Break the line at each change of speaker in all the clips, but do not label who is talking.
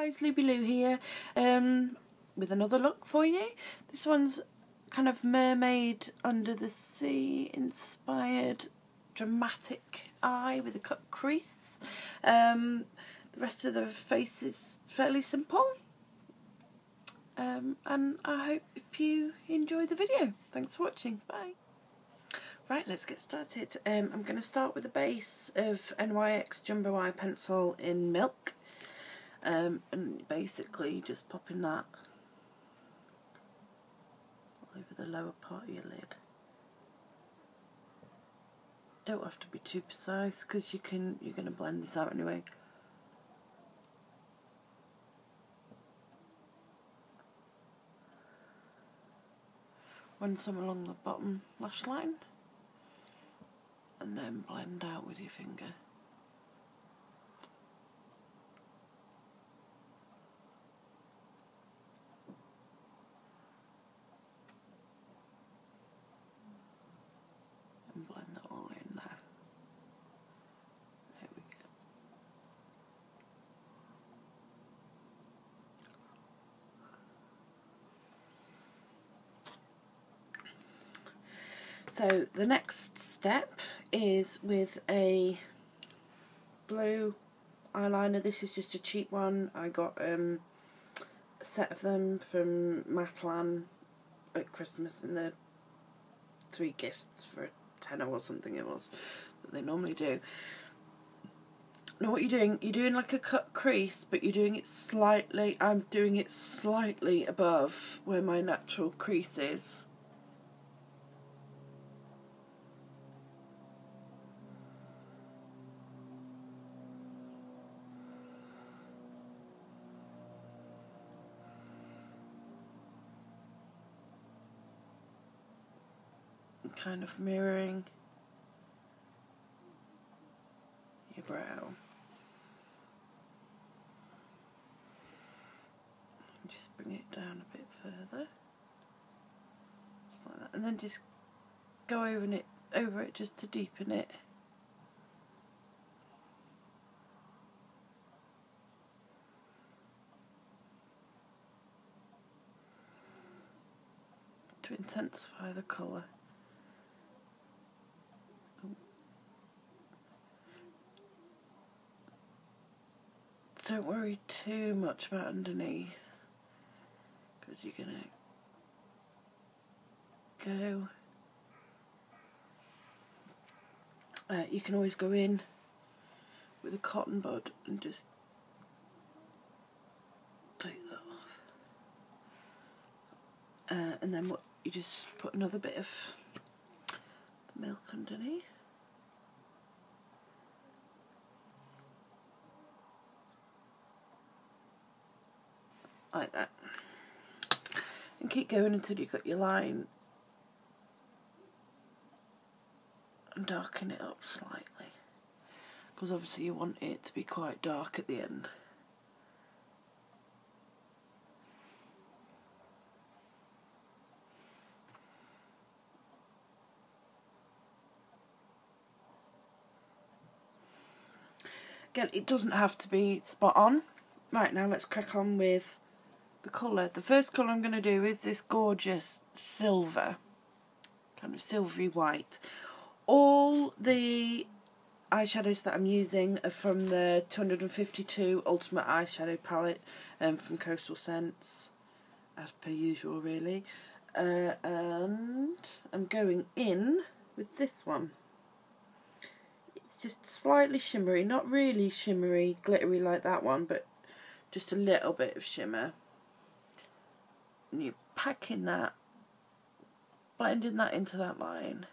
guys, Loubie Lou here with another look for you. This one's kind of mermaid under the sea inspired dramatic eye with a cut crease. The rest of the face is fairly simple, and I hope you enjoy the video. Thanks for watching. Bye. Right, let's get started. I'm going to start with a base of NYX Jumbo Eye Pencil in Milk, and basically just popping that over the lower part of your lid. Don't have to be too precise because you're going to blend this out anyway. Run some along the bottom lash line and then blend out with your finger. And blend that all in there. There we go. So the next step is with a blue eyeliner. This is just a cheap one. I got a set of them from Matalan at Christmas, and they're 3 gifts for a tenner or something it was that they normally do. Now what you're doing like a cut crease, but you're doing it slightly, I'm doing it slightly above where my natural crease is. Kind of mirroring your brow. Just bring it down a bit further, just like that, and then just go over it just to deepen it. To intensify the colour. Don't worry too much about underneath, because you're going to go, you can always go in with a cotton bud and just take that off, and then what you just put another bit of the milk underneath. Like that, and keep going until you've got your line, and darken it up slightly, because obviously you want it to be quite dark at the end. Again, it doesn't have to be spot on. Right, now let's crack on with the colour. The first colour I'm going to do is this gorgeous silver, kind of silvery white. All the eyeshadows that I'm using are from the 252 Ultimate Eyeshadow Palette from Coastal Scents, as per usual really. And I'm going in with this one. It's just slightly shimmery, not really shimmery, glittery like that one, but just a little bit of shimmer. And you're packing that, blending that into that line,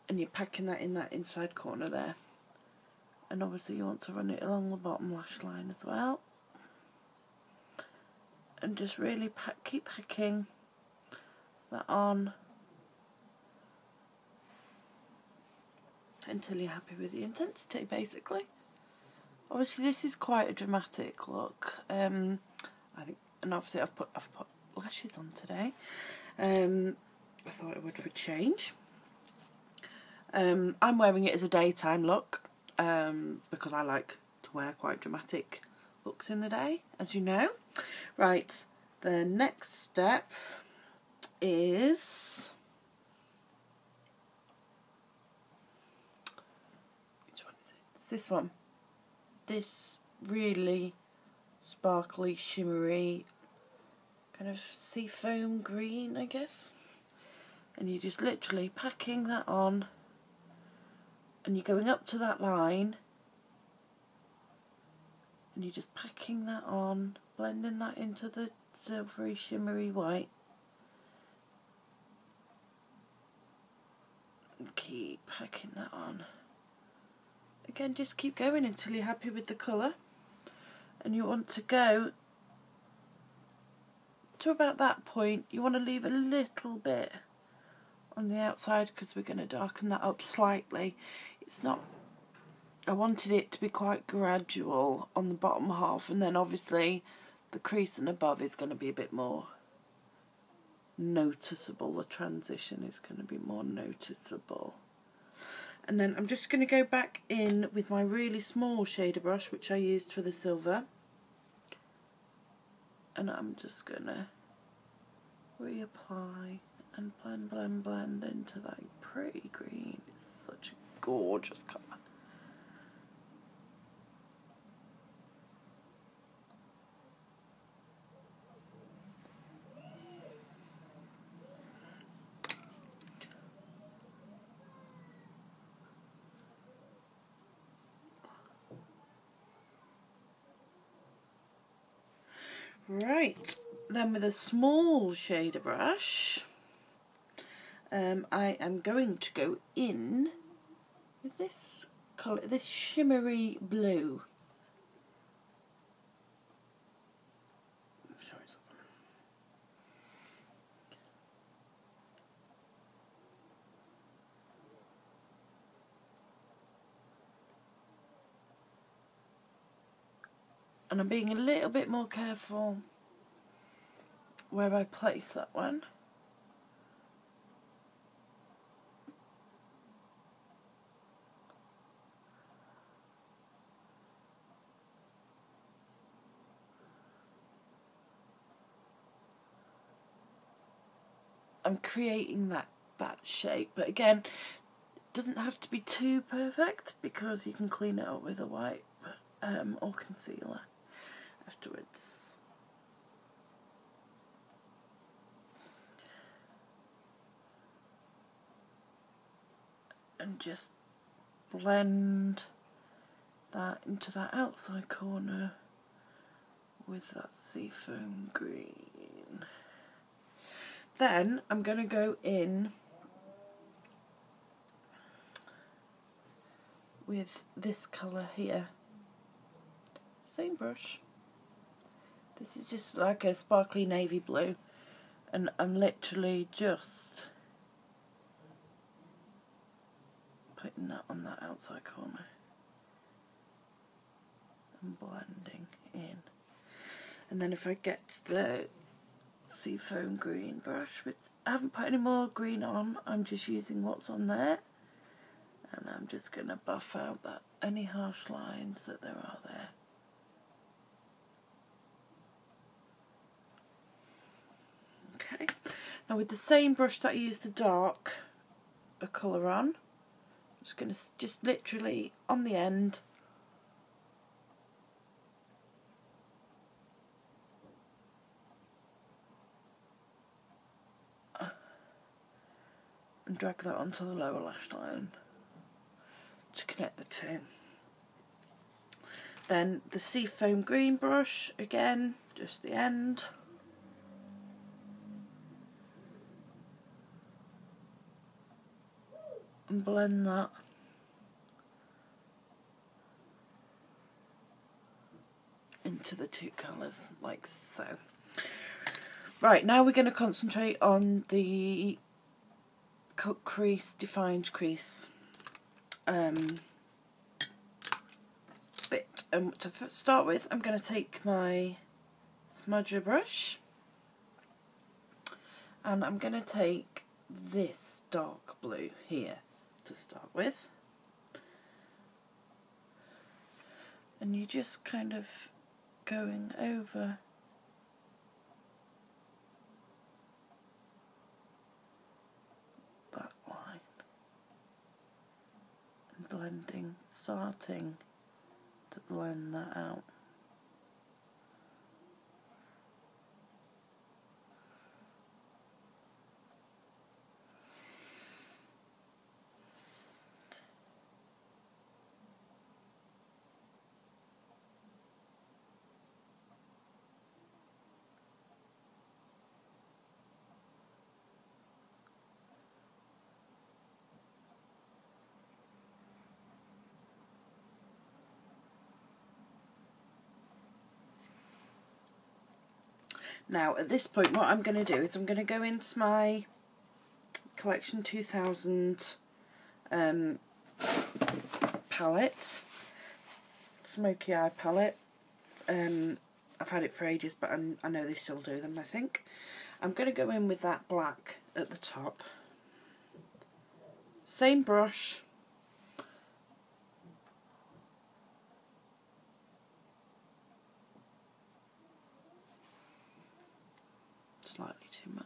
and you're packing that in that inside corner there. And obviously you want to run it along the bottom lash line as well, and just really keep packing that on until you're happy with the intensity, basically. Obviously this is quite a dramatic look, I think. And obviously I've put lashes on today. I thought I would for a change. I'm wearing it as a daytime look because I like to wear quite dramatic books in the day, as you know. Right, the next step is... which one is it? It's this one. This really sparkly, shimmery, kind of seafoam green, I guess. And you're just literally packing that on, and you're going up to that line, and you're just packing that on, blending that into the silvery, shimmery white. And keep packing that on. Again, just keep going until you're happy with the colour. And you want to go to about that point. You want to leave a little bit on the outside because we're going to darken that up slightly. It's not... I wanted it to be quite gradual on the bottom half, and then obviously the crease and above is going to be a bit more noticeable. The transition is going to be more noticeable. And then I'm just going to go back in with my really small shader brush, which I used for the silver. And I'm just going to reapply and blend, blend, blend into that pretty green. It's such a gorgeous colour. Right, then with a small shader brush, I am going to go in with this colour, this shimmery blue. Sorry, and I'm being a little bit more careful where I place that one. I'm creating that shape, but again, it doesn't have to be too perfect because you can clean it up with a wipe or concealer afterwards. And just blend that into that outside corner with that seafoam green. Then I'm going to go in with this colour here. Same brush. This is just like a sparkly navy blue, and I'm literally just putting that on that outside corner and blending in. And then if I get the seafoam green brush, which I haven't put any more green on, I'm just using what's on there, and I'm just going to buff out that any harsh lines that there are there. Okay, now with the same brush that I used the dark colour on, I'm just going to just literally on the end and drag that onto the lower lash line to connect the two. Then the seafoam green brush, again, just the end. And blend that into the two colours, like so. Right, now we're going to concentrate on the cut crease, defined crease bit. To start with, I'm going to take my smudger brush and I'm going to take this dark blue here to start with, and you just kind of going over that line and blending, starting to blend that out. Now at this point what I'm going to do is I'm going to go into my Collection 2000 palette, Smoky Eye palette. I've had it for ages, but I know they still do them, I think. I'm going to go in with that black at the top. Same brush. Slightly too much.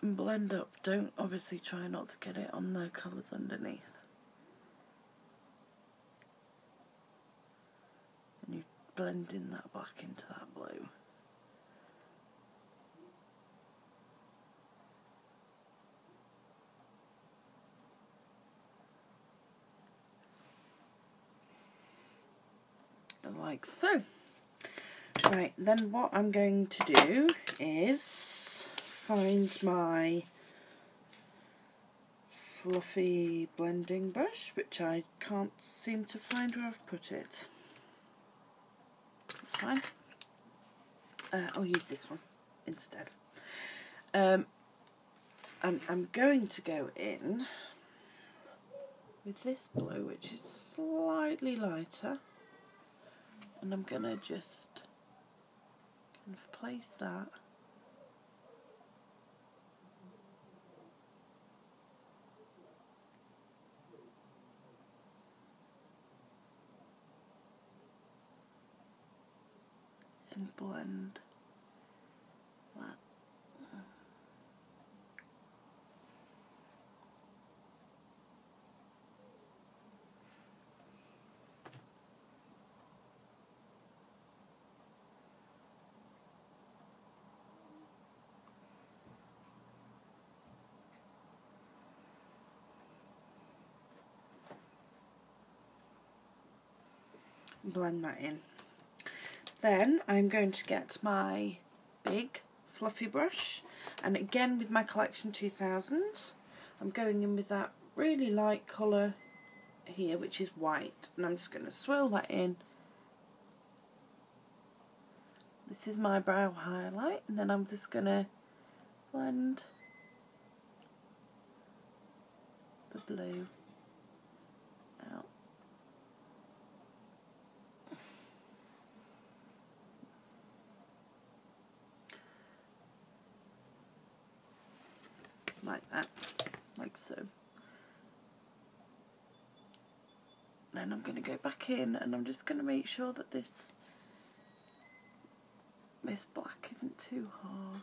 And blend up. Don't obviously try not to get it on the colours underneath. And you blend in that black into that blue. Like so. Right, then what I'm going to do is find my fluffy blending brush, which I can't seem to find where I've put it. That's fine. I'll use this one instead. And I'm going to go in with this blue, which is slightly lighter. And I'm going to just kind of place that and blend that. Blend that in. Then I'm going to get my big fluffy brush, and again with my Collection 2000 I'm going in with that really light colour here, which is white, and I'm just going to swirl that in. This is my brow highlight, and then I'm just going to blend the blue out. Like that, like so. Then I'm going to go back in, and I'm just going to make sure that this black isn't too harsh.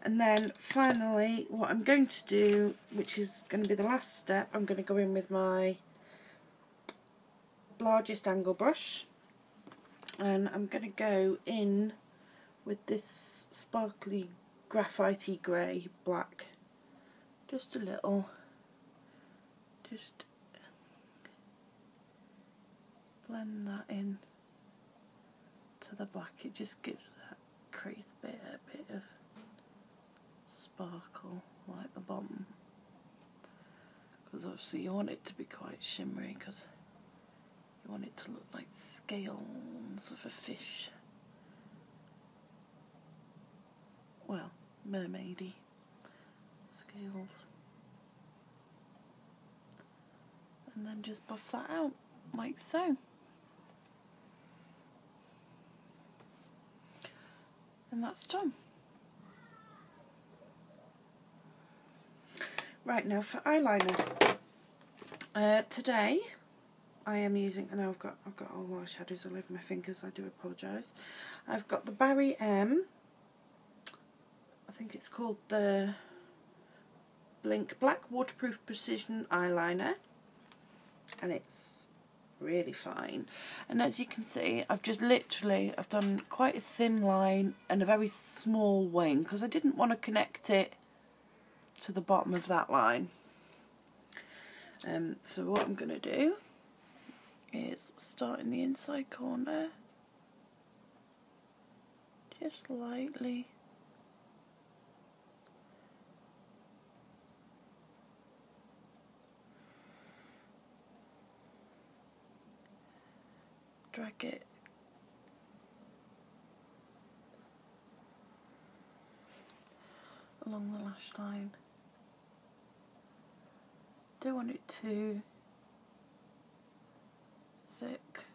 And then finally what I'm going to do, which is going to be the last step, I'm going to go in with my largest angle brush, and I'm going to go in with this sparkly graphite-y grey black, just a little, just blend that in to the black. It just gives that crease bit a bit of sparkle like the bottom, because obviously you want it to be quite shimmery, because you want it to look like scales of a fish. Well, mermaidy scales. And then just buff that out like so. And that's done. Right, now for eyeliner. Today I am using, and I've got all my shadows all over my fingers, I do apologise. I've got the Barry M, I think it's called the Blink Black Waterproof Precision Eyeliner, and it's really fine. And as you can see, I've done quite a thin line and a very small wing because I didn't want to connect it to the bottom of that line. So what I'm going to do is start in the inside corner, just lightly drag it along the lash line. Don't want it too thick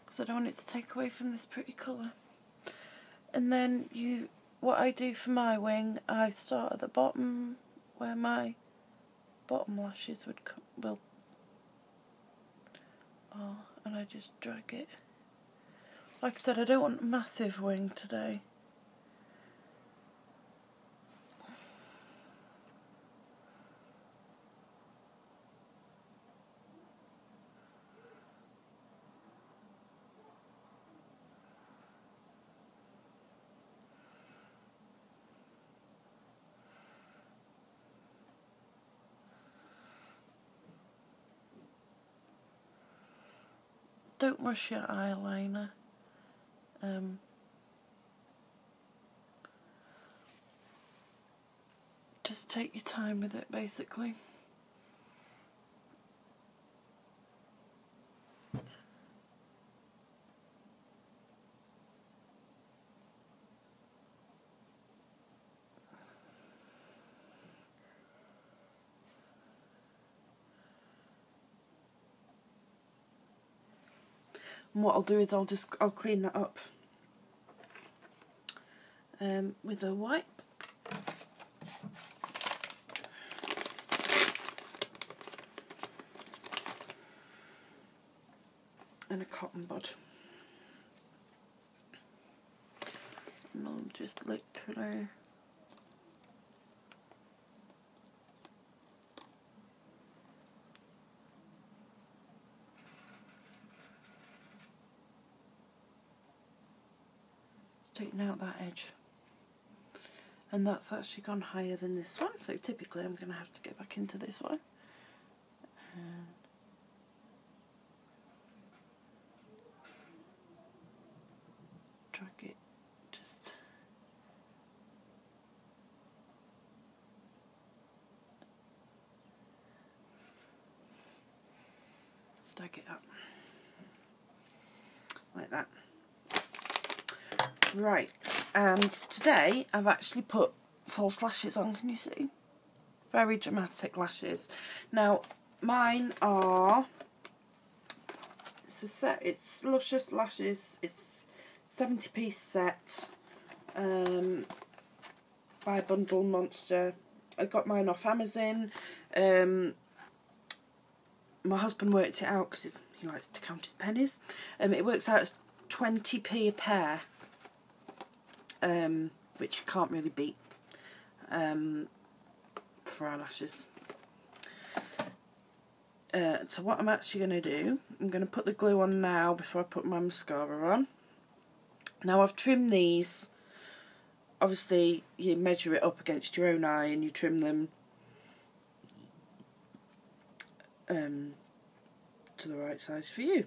because I don't want it to take away from this pretty colour. And then what I do for my wing, I start at the bottom where my bottom lashes will and I just drag it. Like I said, I don't want a massive wing today. Don't rush your eyeliner. Just take your time with it, basically. And what I'll do is I'll clean that up with a wipe. And a cotton bud. And I'll just literally straighten out that edge. And that's actually gone higher than this one, so typically I'm going to have to get back into this one. And drag it, just drag it up like that. Right, and today I've actually put false lashes on, can you see? Very dramatic lashes. Now, mine are, it's a set, it's Luscious Lashes, it's 70-piece set by Bundle Monster. I got mine off Amazon. My husband worked it out because he likes to count his pennies. It works out as 20p a pair. Which you can't really beat for eyelashes. So what I'm actually going to do, I'm going to put the glue on now before I put my mascara on. Now I've trimmed these. Obviously you measure it up against your own eye and you trim them to the right size for you.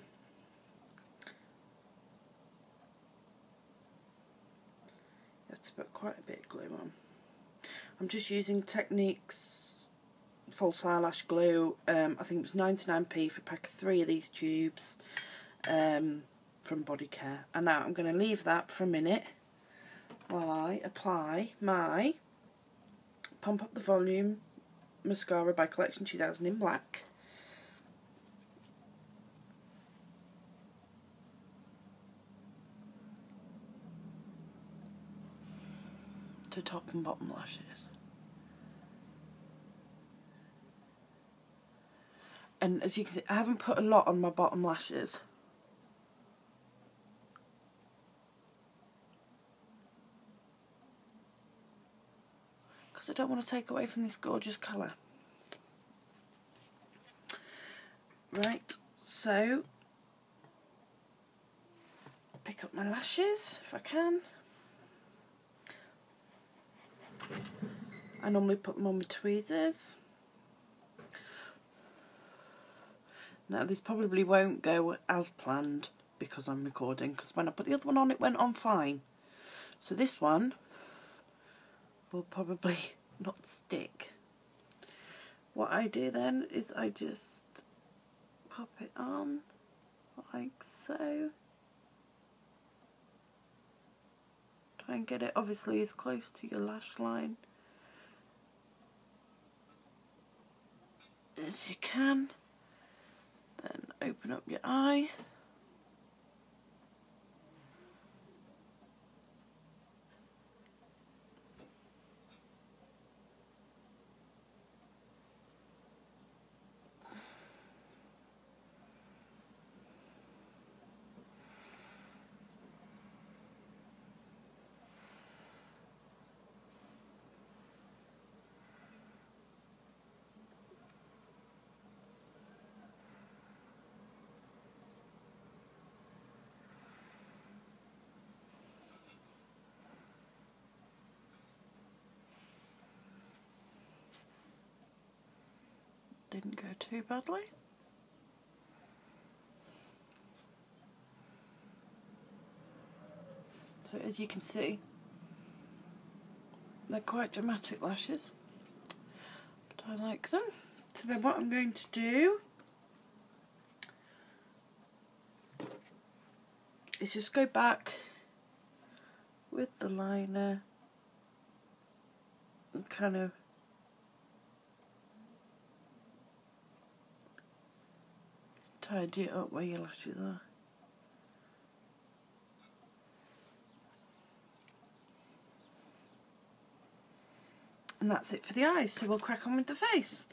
To put quite a bit of glue on. I'm just using Technic's false eyelash glue. I think it was 99p for a pack of 3 of these tubes from Body Care. And now I'm going to leave that for a minute while I apply my Pump Up the Volume mascara by Collection 2000 in black. To top and bottom lashes. And as you can see, I haven't put a lot on my bottom lashes. Because I don't want to take away from this gorgeous colour. Right, so pick up my lashes if I can. I normally put them on with tweezers. Now this probably won't go as planned because I'm recording, because when I put the other one on it went on fine. So this one will probably not stick. What I do then is I just pop it on like so. Try and get it obviously as close to your lash line as you can. Then open up your eye. Didn't go too badly. So as you can see, they're quite dramatic lashes, but I like them. So then what I'm going to do is just go back with the liner and kind of tidy it up where your lashes are. And that's it for the eyes, so we'll crack on with the face.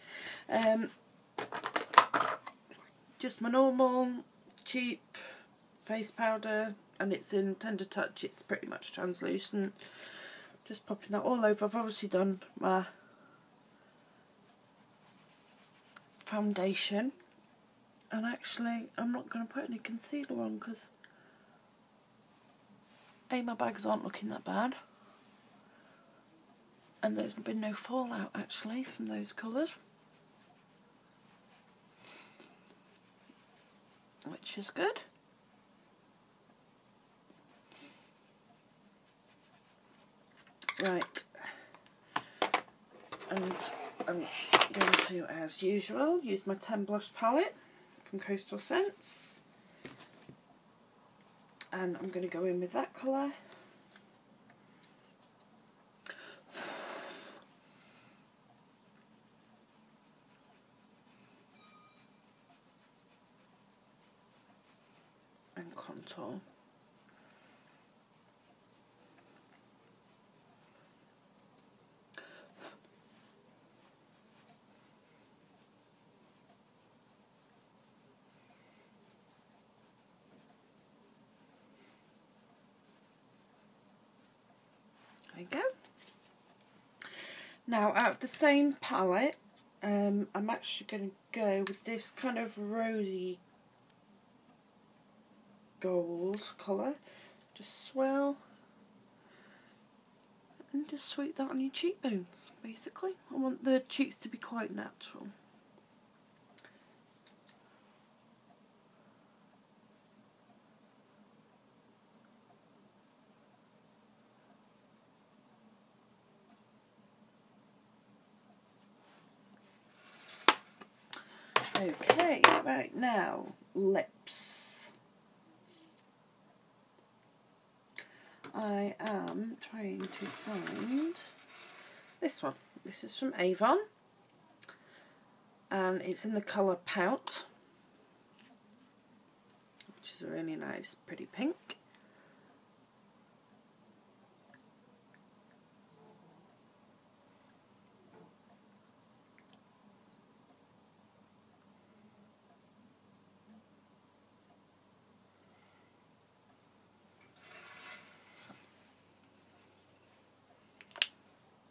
Just my normal cheap face powder, and it's in Tender Touch. It's pretty much translucent. Just popping that all over. I've obviously done my foundation, and actually I'm not going to put any concealer on because A, my bags aren't looking that bad, and there's been no fallout actually from those colours, which is good. Right, and I'm going to, as usual, use my 10 blush palette from Coastal Scents, and I'm going to go in with that colour. And contour. There you go. Now out of the same palette, I'm actually going to go with this kind of rosy gold colour. Just swirl and just sweep that on your cheekbones, basically. I want the cheeks to be quite natural. Okay, right now, lips. I am trying to find this one. This is from Avon, and it's in the colour Pout, which is a really nice, pretty pink.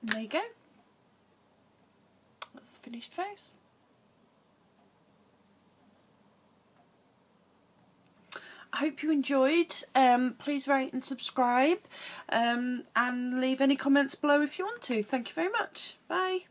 And there you go. That's the finished face. I hope you enjoyed. Please rate and subscribe, and leave any comments below if you want to. Thank you very much. Bye.